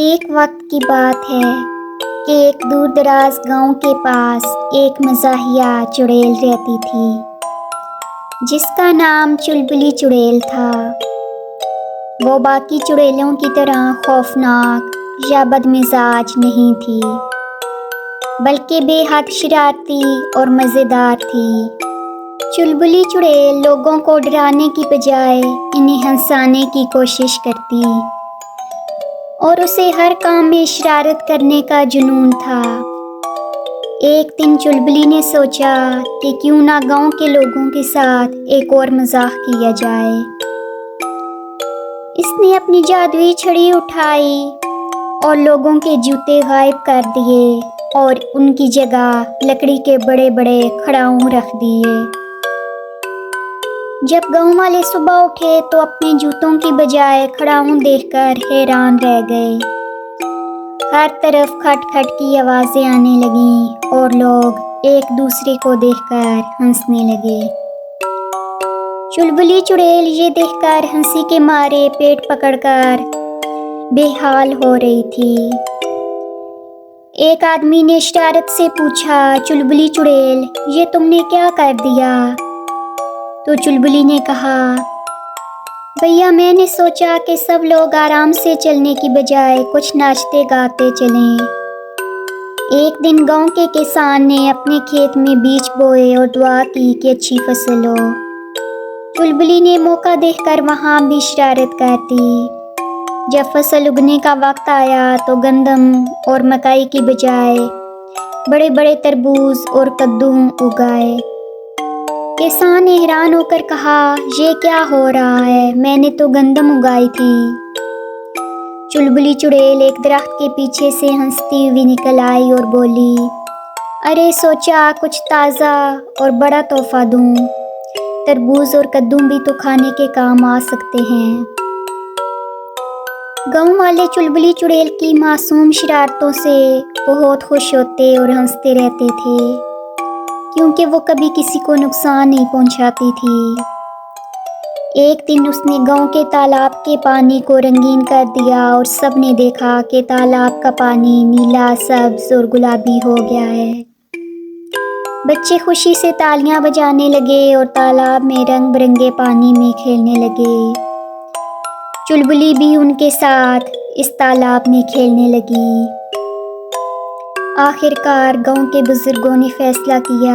एक वक्त की बात है कि एक दूर दराज गांव के पास एक मज़ाहिया चुड़ैल रहती थी जिसका नाम चुलबुली चुड़ैल था। वो बाकी चुड़ैलों की तरह खौफनाक या बदमिजाज नहीं थी, बल्कि बेहद शरारती और मज़ेदार थी। चुलबुली चुड़ैल लोगों को डराने की बजाय इन्हें हंसाने की कोशिश करती और उसे हर काम में शरारत करने का जुनून था। एक दिन चुलबुली ने सोचा कि क्यों ना गांव के लोगों के साथ एक और मजाक किया जाए। इसने अपनी जादुई छड़ी उठाई और लोगों के जूते गायब कर दिए और उनकी जगह लकड़ी के बड़े बड़े खड़ाऊं रख दिए। जब गांव वाले सुबह उठे तो अपने जूतों की बजाय खड़ाऊं देखकर हैरान रह गए। हर तरफ खट खट की आवाज़ें आने लगीं और लोग एक दूसरे को देखकर हंसने लगे। चुलबुली चुड़ैल ये देखकर हंसी के मारे पेट पकड़कर बेहाल हो रही थी। एक आदमी ने शरारत से पूछा, चुलबुली चुड़ैल, ये तुमने क्या कर दिया? तो चुलबुली ने कहा, भैया मैंने सोचा कि सब लोग आराम से चलने की बजाय कुछ नाचते गाते चलें। एक दिन गांव के किसान ने अपने खेत में बीज बोए और दुआ की कि अच्छी फसल हो। चुलबुली ने मौका देखकर वहां भी शरारत कर दी। जब फसल उगने का वक्त आया तो गंदम और मकई की बजाय बड़े बड़े तरबूज और कद्दू उगाए। किसान ने हैरान होकर कहा, ये क्या हो रहा है? मैंने तो गंदम उगाई थी। चुलबुली चुड़ैल एक दरख्त के पीछे से हंसती हुई निकल आई और बोली, अरे सोचा कुछ ताज़ा और बड़ा तोहफा दूं। तरबूज और कद्दू भी तो खाने के काम आ सकते हैं। गांव वाले चुलबुली चुड़ैल की मासूम शरारतों से बहुत खुश होते और हंसते रहते थे, क्योंकि वो कभी किसी को नुकसान नहीं पहुंचाती थी। एक दिन उसने गांव के तालाब के पानी को रंगीन कर दिया और सब ने देखा कि तालाब का पानी नीला, सब्ज और गुलाबी हो गया है। बच्चे खुशी से तालियां बजाने लगे और तालाब में रंग बिरंगे पानी में खेलने लगे। चुलबुली भी उनके साथ इस तालाब में खेलने लगी। आखिरकार गांव के बुजुर्गों ने फैसला किया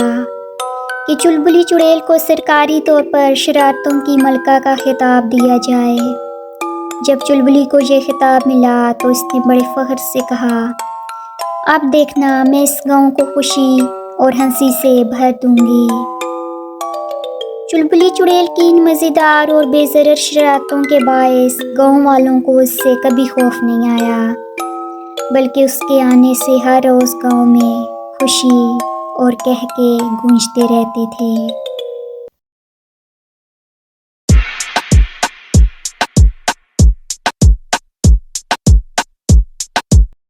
कि चुलबुली चुड़ैल को सरकारी तौर पर शरारतों की मलका का खिताब दिया जाए। जब चुलबुली को यह खिताब मिला तो इसने बड़े फख्र से कहा, अब देखना मैं इस गांव को खुशी और हंसी से भर दूंगी। चुलबुली चुड़ैल की इन मज़ेदार और बेज़रर शरारतों के बायस गांव वालों को इससे कभी खौफ नहीं आया, बल्कि उसके आने से हर रोज़ गांव में खुशी और कहके गूंजते रहते थे।